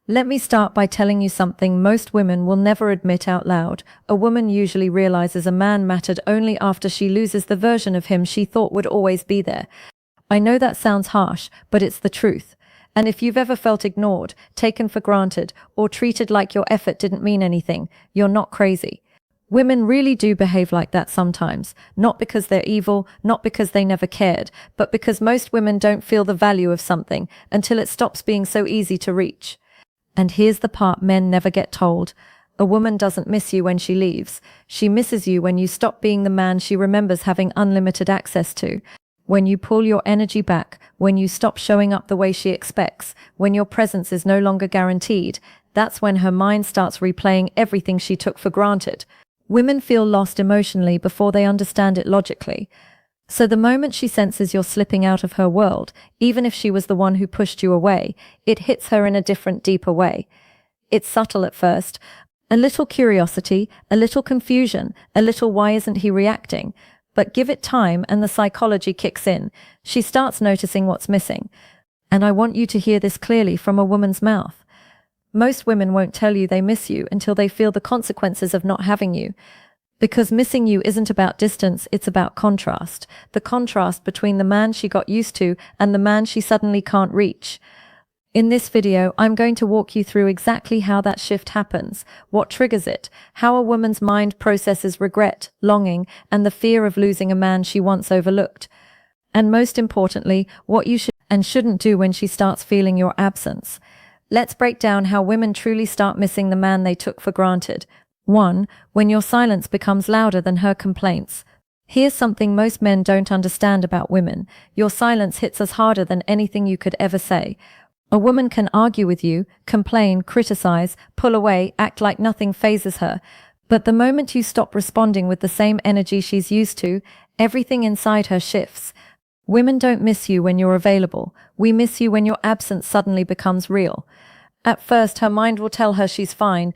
Let me start by telling you something most women will never admit out loud. A woman usually realizes a man mattered only after she loses the version of him she thought would always be there. I know that sounds harsh, but it's the truth. And if you've ever felt ignored, taken for granted, or treated like your effort didn't mean anything, you're not crazy. Women really do behave like that sometimes, not because they're evil, not because they never cared, but because most women don't feel the value of something until it stops being so easy to reach. And here's the part men never get told. A woman doesn't miss you when she leaves. She misses you when you stop being the man she remembers having unlimited access to. When you pull your energy back, when you stop showing up the way she expects, when your presence is no longer guaranteed, that's when her mind starts replaying everything she took for granted. Women feel lost emotionally before they understand it logically. So the moment she senses you're slipping out of her world, even if she was the one who pushed you away, it hits her in a different, deeper way. It's subtle at first. A little curiosity, a little confusion, a little why isn't he reacting? But give it time and the psychology kicks in. She starts noticing what's missing. And I want you to hear this clearly from a woman's mouth. Most women won't tell you they miss you until they feel the consequences of not having you. Because missing you isn't about distance, it's about contrast. The contrast between the man she got used to and the man she suddenly can't reach. In this video, I'm going to walk you through exactly how that shift happens, what triggers it, how a woman's mind processes regret, longing, and the fear of losing a man she once overlooked. And most importantly, what you should and shouldn't do when she starts feeling your absence. Let's break down how women truly start missing the man they took for granted. 1. When your silence becomes louder than her complaints. Here's something most men don't understand about women. Your silence hits us harder than anything you could ever say. A woman can argue with you, complain, criticize, pull away, act like nothing phases her. But the moment you stop responding with the same energy she's used to, everything inside her shifts. Women don't miss you when you're available. We miss you when your absence suddenly becomes real. At first, her mind will tell her she's fine.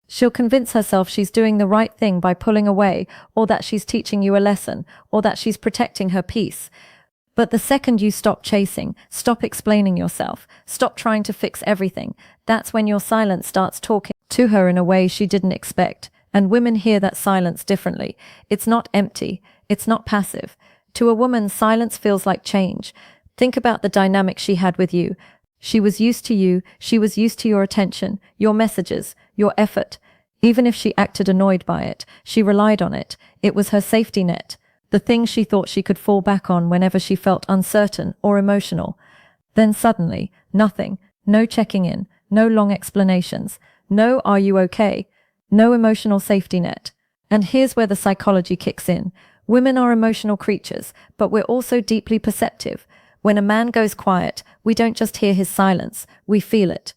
She'll convince herself she's doing the right thing by pulling away, or that she's teaching you a lesson, or that she's protecting her peace. But the second you stop chasing, stop explaining yourself, stop trying to fix everything, that's when your silence starts talking to her in a way she didn't expect. And women hear that silence differently. It's not empty. It's not passive. To a woman, silence feels like change. Think about the dynamic she had with you. She was used to you. She was used to your attention, your messages, your effort. Even if she acted annoyed by it, she relied on it. It was her safety net. The thing she thought she could fall back on whenever she felt uncertain or emotional. Then suddenly, nothing, no checking in, no long explanations, no "are you okay?" No emotional safety net. And here's where the psychology kicks in. Women are emotional creatures, but we're also deeply perceptive. When a man goes quiet, we don't just hear his silence, we feel it.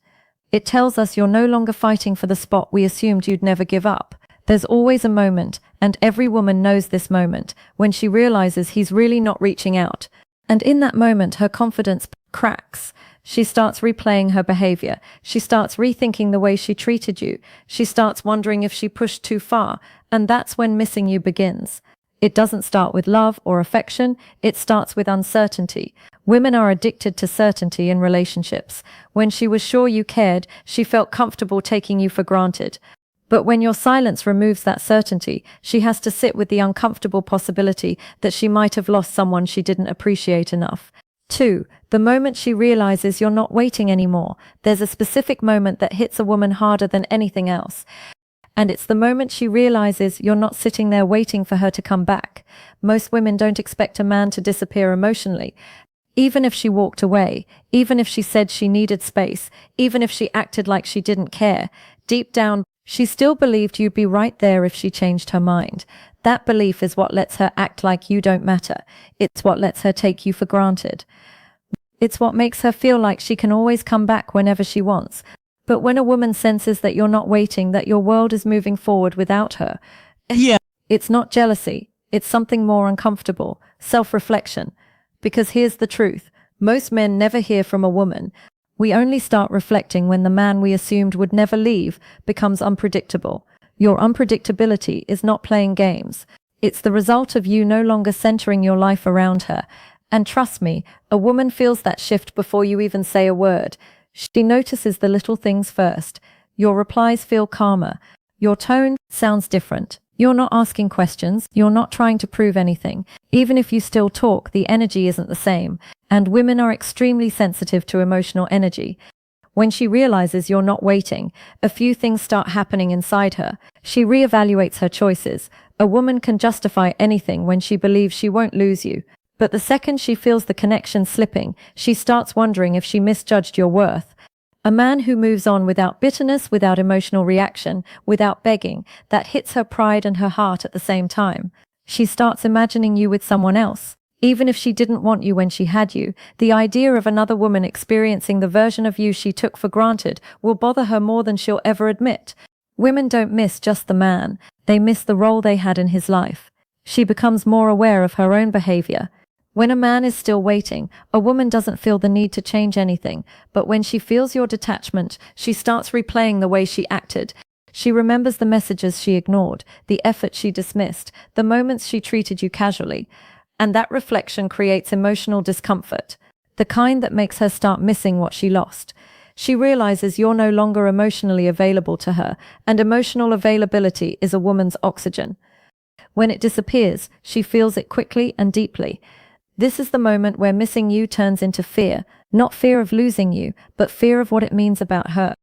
It tells us you're no longer fighting for the spot we assumed you'd never give up. There's always a moment, and every woman knows this moment, when she realizes he's really not reaching out. And in that moment, her confidence cracks. She starts replaying her behavior. She starts rethinking the way she treated you. She starts wondering if she pushed too far, and that's when missing you begins. It doesn't start with love or affection, it starts with uncertainty. Women are addicted to certainty in relationships. When she was sure you cared, she felt comfortable taking you for granted. But when your silence removes that certainty, she has to sit with the uncomfortable possibility that she might have lost someone she didn't appreciate enough. 2. The moment she realizes you're not waiting anymore, there's a specific moment that hits a woman harder than anything else. And it's the moment she realizes you're not sitting there waiting for her to come back. Most women don't expect a man to disappear emotionally. Even if she walked away, even if she said she needed space, even if she acted like she didn't care, deep down, she still believed you'd be right there if she changed her mind. That belief is what lets her act like you don't matter. It's what lets her take you for granted. It's what makes her feel like she can always come back whenever she wants. But when a woman senses that you're not waiting, that your world is moving forward without her, it's not jealousy. It's something more uncomfortable, self-reflection. Because here's the truth. Most men never hear from a woman. We only start reflecting when the man we assumed would never leave becomes unpredictable. Your unpredictability is not playing games. It's the result of you no longer centering your life around her. And trust me, a woman feels that shift before you even say a word. She notices the little things first. Your replies feel calmer. Your tone sounds different. You're not asking questions. You're not trying to prove anything. Even if you still talk, the energy isn't the same. And women are extremely sensitive to emotional energy. When she realizes you're not waiting, a few things start happening inside her. She reevaluates her choices. A woman can justify anything when she believes she won't lose you. But the second she feels the connection slipping, she starts wondering if she misjudged your worth. A man who moves on without bitterness, without emotional reaction, without begging, that hits her pride and her heart at the same time. She starts imagining you with someone else. Even if she didn't want you when she had you, the idea of another woman experiencing the version of you she took for granted will bother her more than she'll ever admit. Women don't miss just the man, they miss the role they had in his life. She becomes more aware of her own behavior. When a man is still waiting, a woman doesn't feel the need to change anything, but when she feels your detachment, she starts replaying the way she acted. She remembers the messages she ignored, the effort she dismissed, the moments she treated you casually. And that reflection creates emotional discomfort, the kind that makes her start missing what she lost. She realizes you're no longer emotionally available to her, and emotional availability is a woman's oxygen. When it disappears, she feels it quickly and deeply. This is the moment where missing you turns into fear, not fear of losing you, but fear of what it means about her.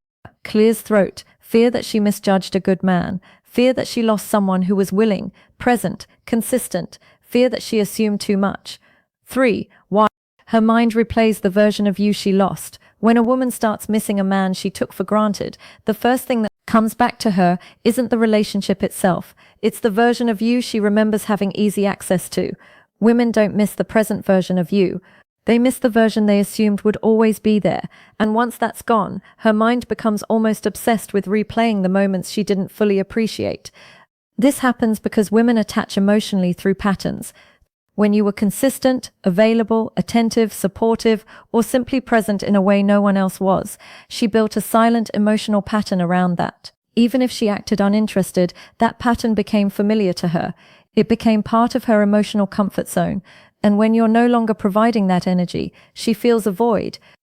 Clears throat, fear that she misjudged a good man, fear that she lost someone who was willing, present, consistent, fear that she assumed too much. 3. Why? Her mind replays the version of you she lost. When a woman starts missing a man she took for granted, the first thing that comes back to her isn't the relationship itself. It's the version of you she remembers having easy access to. Women don't miss the present version of you. They miss the version they assumed would always be there, and once that's gone, her mind becomes almost obsessed with replaying the moments she didn't fully appreciate. This happens because women attach emotionally through patterns. When you were consistent, available, attentive, supportive, or simply present in a way no one else was, she built a silent emotional pattern around that. Even if she acted uninterested, that pattern became familiar to her. It became part of her emotional comfort zone, and when you're no longer providing that energy, she feels a void,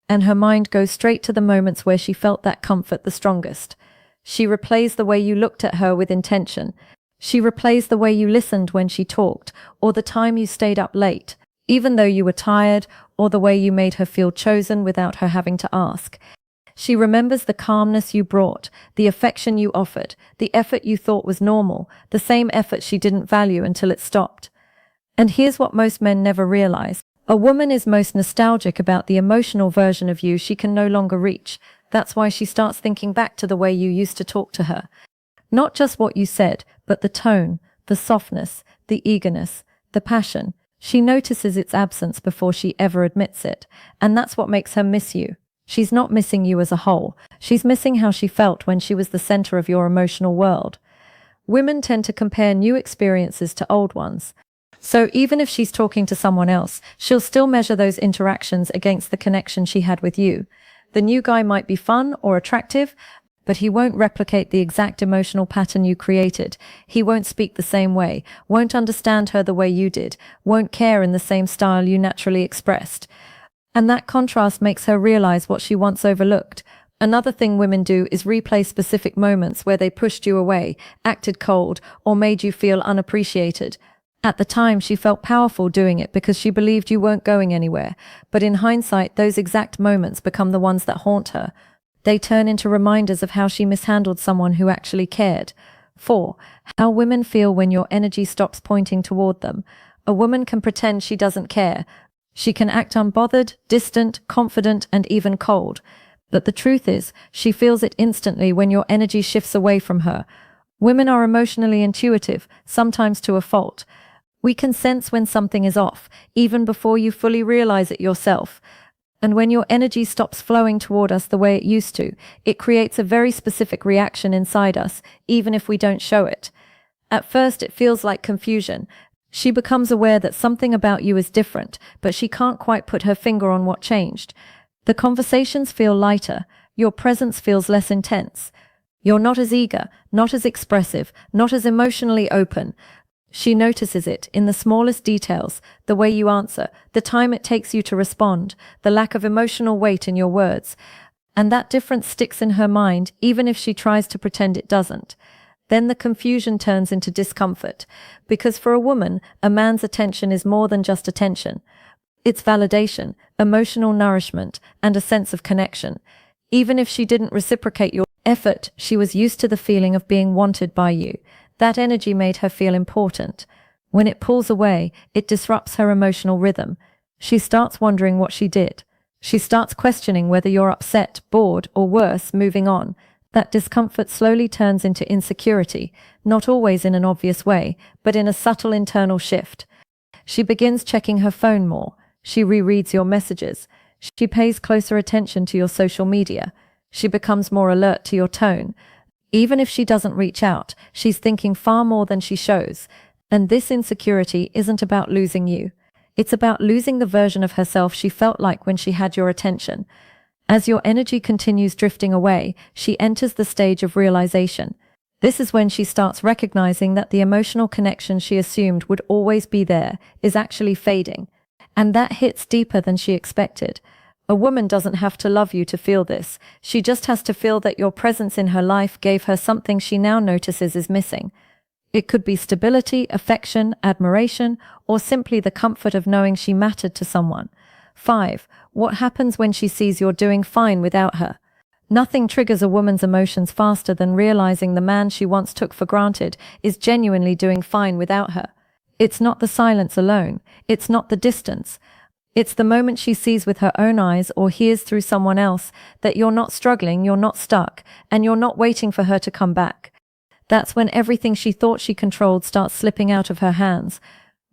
and her mind goes straight to the moments where she felt that comfort the strongest. She replays the way you looked at her with intention. She replays the way you listened when she talked, or the time you stayed up late, even though you were tired, or the way you made her feel chosen without her having to ask. She remembers the calmness you brought, the affection you offered, the effort you thought was normal, the same effort she didn't value until it stopped. And here's what most men never realize. A woman is most nostalgic about the emotional version of you she can no longer reach. That's why she starts thinking back to the way you used to talk to her. Not just what you said, but the tone, the softness, the eagerness, the passion. She notices its absence before she ever admits it, and that's what makes her miss you. She's not missing you as a whole. She's missing how she felt when she was the center of your emotional world. Women tend to compare new experiences to old ones. So even if she's talking to someone else, she'll still measure those interactions against the connection she had with you. The new guy might be fun or attractive, but he won't replicate the exact emotional pattern you created. He won't speak the same way, won't understand her the way you did, won't care in the same style you naturally expressed. And that contrast makes her realize what she once overlooked. Another thing women do is replay specific moments where they pushed you away, acted cold, or made you feel unappreciated. At the time, she felt powerful doing it because she believed you weren't going anywhere. But in hindsight, those exact moments become the ones that haunt her. They turn into reminders of how she mishandled someone who actually cared. 4. How women feel when your energy stops pointing toward them. A woman can pretend she doesn't care. She can act unbothered, distant, confident, and even cold. But the truth is, she feels it instantly when your energy shifts away from her. Women are emotionally intuitive, sometimes to a fault. We can sense when something is off, even before you fully realize it yourself. And when your energy stops flowing toward us the way it used to, it creates a very specific reaction inside us, even if we don't show it. At first, it feels like confusion. She becomes aware that something about you is different, but she can't quite put her finger on what changed. The conversations feel lighter. Your presence feels less intense. You're not as eager, not as expressive, not as emotionally open. She notices it in the smallest details, the way you answer, the time it takes you to respond, the lack of emotional weight in your words. And that difference sticks in her mind, even if she tries to pretend it doesn't. Then the confusion turns into discomfort, because for a woman, a man's attention is more than just attention. It's validation, emotional nourishment, and a sense of connection. Even if she didn't reciprocate your effort, she was used to the feeling of being wanted by you. That energy made her feel important. When it pulls away, it disrupts her emotional rhythm. She starts wondering what she did. She starts questioning whether you're upset, bored, or worse, moving on. That discomfort slowly turns into insecurity, not always in an obvious way, but in a subtle internal shift. She begins checking her phone more. She rereads your messages. She pays closer attention to your social media. She becomes more alert to your tone. Even if she doesn't reach out, she's thinking far more than she shows. And this insecurity isn't about losing you. It's about losing the version of herself she felt like when she had your attention. As your energy continues drifting away, she enters the stage of realization. This is when she starts recognizing that the emotional connection she assumed would always be there is actually fading. And that hits deeper than she expected. A woman doesn't have to love you to feel this. She just has to feel that your presence in her life gave her something she now notices is missing. It could be stability, affection, admiration, or simply the comfort of knowing she mattered to someone. 5. What happens when she sees you're doing fine without her? Nothing triggers a woman's emotions faster than realizing the man she once took for granted is genuinely doing fine without her. It's not the silence alone. It's not the distance. It's the moment she sees with her own eyes or hears through someone else that you're not struggling, you're not stuck, and you're not waiting for her to come back. That's when everything she thought she controlled starts slipping out of her hands.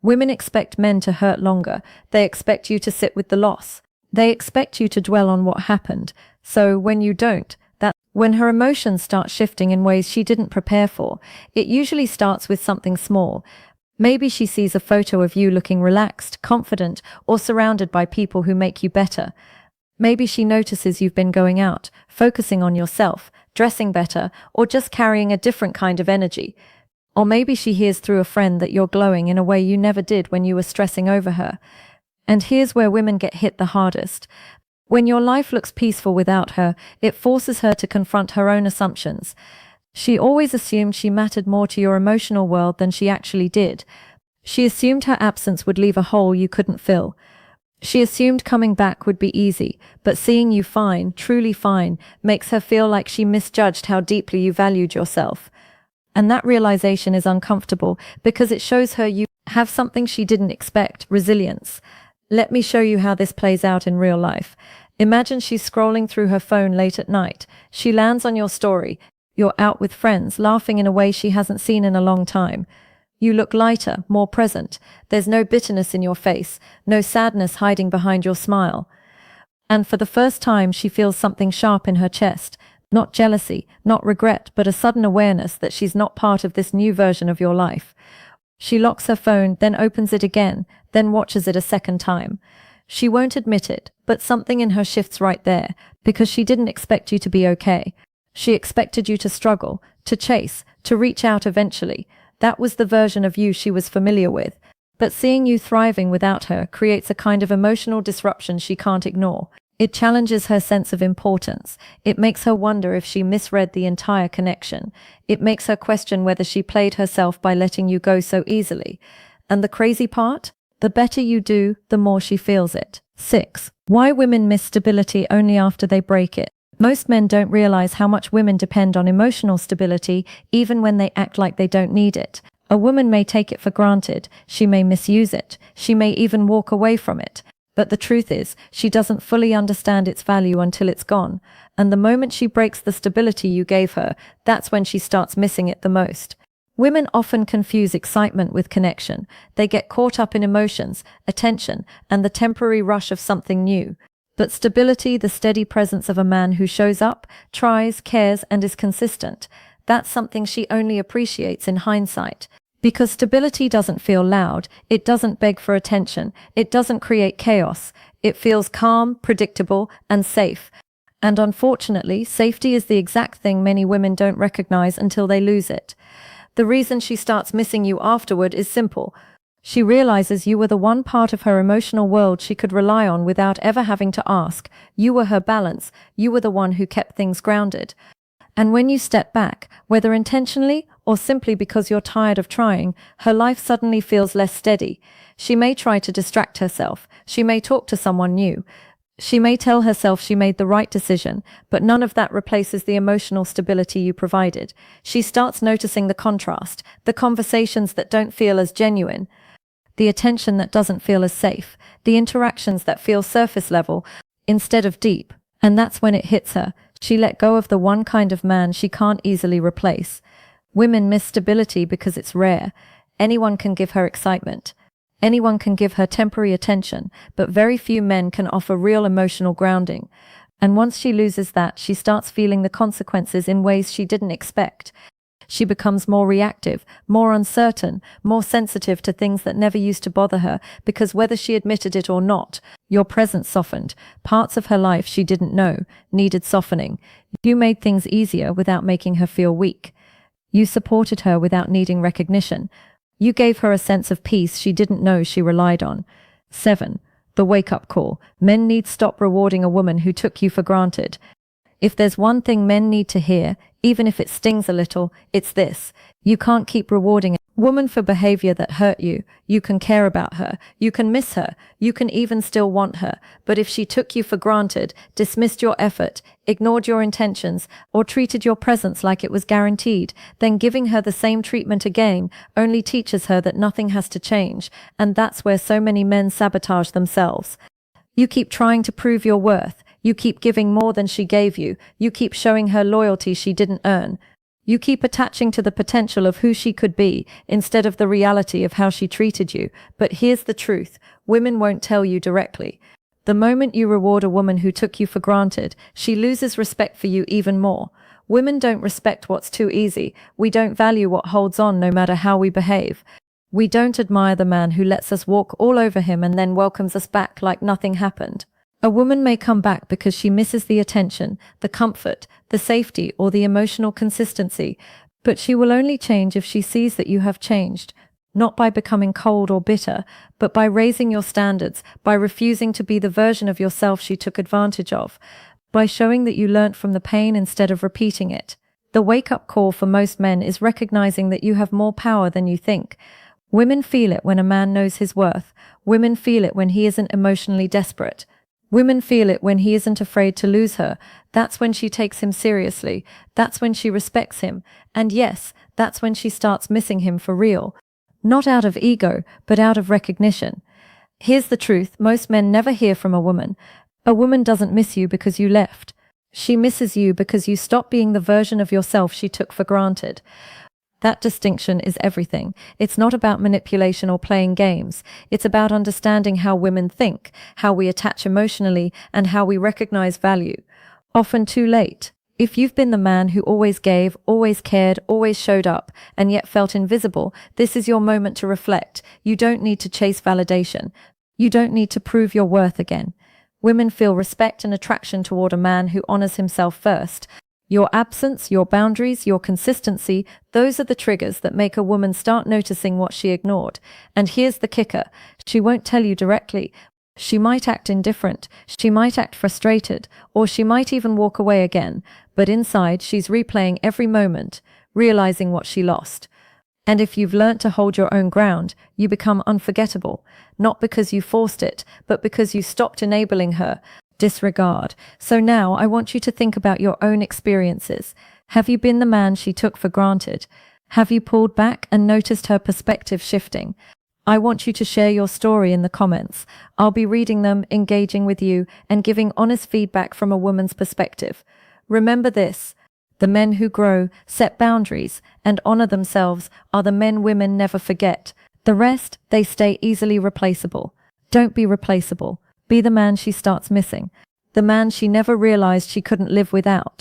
Women expect men to hurt longer. They expect you to sit with the loss. They expect you to dwell on what happened. So when you don't, that's when her emotions start shifting in ways she didn't prepare for. It usually starts with something small. Maybe she sees a photo of you looking relaxed, confident, or surrounded by people who make you better. Maybe she notices you've been going out, focusing on yourself, dressing better, or just carrying a different kind of energy. Or maybe she hears through a friend that you're glowing in a way you never did when you were stressing over her. And here's where women get hit the hardest. When your life looks peaceful without her, it forces her to confront her own assumptions. She always assumed she mattered more to your emotional world than she actually did. She assumed her absence would leave a hole you couldn't fill. She assumed coming back would be easy, but seeing you fine, truly fine, makes her feel like she misjudged how deeply you valued yourself. And that realization is uncomfortable because it shows her you have something she didn't expect, resilience. Let me show you how this plays out in real life. Imagine she's scrolling through her phone late at night. She lands on your story. You're out with friends, laughing in a way she hasn't seen in a long time. You look lighter, more present. There's no bitterness in your face, no sadness hiding behind your smile. And for the first time, she feels something sharp in her chest. Not jealousy, not regret, but a sudden awareness that she's not part of this new version of your life. She locks her phone, then opens it again, then watches it a second time. She won't admit it, but something in her shifts right there, because she didn't expect you to be okay. She expected you to struggle, to chase, to reach out eventually. That was the version of you she was familiar with. But seeing you thriving without her creates a kind of emotional disruption she can't ignore. It challenges her sense of importance. It makes her wonder if she misread the entire connection. It makes her question whether she played herself by letting you go so easily. And the crazy part? The better you do, the more she feels it. 6. Why women miss stability only after they break it. Most men don't realize how much women depend on emotional stability, even when they act like they don't need it. A woman may take it for granted. She may misuse it. She may even walk away from it. But the truth is, she doesn't fully understand its value until it's gone. And the moment she breaks the stability you gave her, that's when she starts missing it the most. Women often confuse excitement with connection. They get caught up in emotions, attention, and the temporary rush of something new. But stability, the steady presence of a man who shows up, tries, cares, and is consistent, that's something she only appreciates in hindsight. Because stability doesn't feel loud, it doesn't beg for attention, it doesn't create chaos, it feels calm, predictable, and safe. And unfortunately, safety is the exact thing many women don't recognize until they lose it. The reason she starts missing you afterward is simple. She realizes you were the one part of her emotional world she could rely on without ever having to ask. You were her balance. You were the one who kept things grounded. And when you step back, whether intentionally or simply because you're tired of trying, her life suddenly feels less steady. She may try to distract herself. She may talk to someone new. She may tell herself she made the right decision, but none of that replaces the emotional stability you provided. She starts noticing the contrast, the conversations that don't feel as genuine, the attention that doesn't feel as safe, the interactions that feel surface level instead of deep. And that's when it hits her. She let go of the one kind of man she can't easily replace. Women miss stability because it's rare. Anyone can give her excitement. Anyone can give her temporary attention, but very few men can offer real emotional grounding. And once she loses that, she starts feeling the consequences in ways she didn't expect. She becomes more reactive, more uncertain, more sensitive to things that never used to bother her, because whether she admitted it or not, your presence softened. Parts of her life she didn't know needed softening. You made things easier without making her feel weak. You supported her without needing recognition. You gave her a sense of peace she didn't know she relied on. 7. The wake-up call. Men need to stop rewarding a woman who took you for granted. If there's one thing men need to hear, even if it stings a little, it's this: you can't keep rewarding a woman for behavior that hurt you. You can care about her, you can miss her, you can even still want her, but if she took you for granted, dismissed your effort, ignored your intentions, or treated your presence like it was guaranteed, then giving her the same treatment again only teaches her that nothing has to change, and that's where so many men sabotage themselves. You keep trying to prove your worth. You keep giving more than she gave you. You keep showing her loyalty she didn't earn. You keep attaching to the potential of who she could be instead of the reality of how she treated you. But here's the truth: women won't tell you directly. The moment you reward a woman who took you for granted, she loses respect for you even more. Women don't respect what's too easy. We don't value what holds on no matter how we behave. We don't admire the man who lets us walk all over him and then welcomes us back like nothing happened. A woman may come back because she misses the attention, the comfort, the safety, or the emotional consistency, but she will only change if she sees that you have changed, not by becoming cold or bitter, but by raising your standards, by refusing to be the version of yourself she took advantage of, by showing that you learnt from the pain instead of repeating it. The wake-up call for most men is recognizing that you have more power than you think. Women feel it when a man knows his worth. Women feel it when he isn't emotionally desperate. Women feel it when he isn't afraid to lose her. That's when she takes him seriously. That's when she respects him. And yes, that's when she starts missing him for real. Not out of ego, but out of recognition. Here's the truth: most men never hear from a woman. A woman doesn't miss you because you left. She misses you because you stopped being the version of yourself she took for granted. That distinction is everything. It's not about manipulation or playing games. It's about understanding how women think, how we attach emotionally, and how we recognize value. Often too late. If you've been the man who always gave, always cared, always showed up, and yet felt invisible, this is your moment to reflect. You don't need to chase validation. You don't need to prove your worth again. Women feel respect and attraction toward a man who honors himself first. Your absence, your boundaries, your consistency, those are the triggers that make a woman start noticing what she ignored. And here's the kicker: she won't tell you directly. She might act indifferent, she might act frustrated, or she might even walk away again. But inside, she's replaying every moment, realizing what she lost. And if you've learnt to hold your own ground, you become unforgettable, not because you forced it, but because you stopped enabling her disregard. So now I want you to think about your own experiences. Have you been the man she took for granted? Have you pulled back and noticed her perspective shifting? I want you to share your story in the comments. I'll be reading them, engaging with you, and giving honest feedback from a woman's perspective. Remember this: the men who grow, set boundaries, and honor themselves are the men women never forget. The rest, they stay easily replaceable. Don't be replaceable. Be the man she starts missing, the man she never realized she couldn't live without.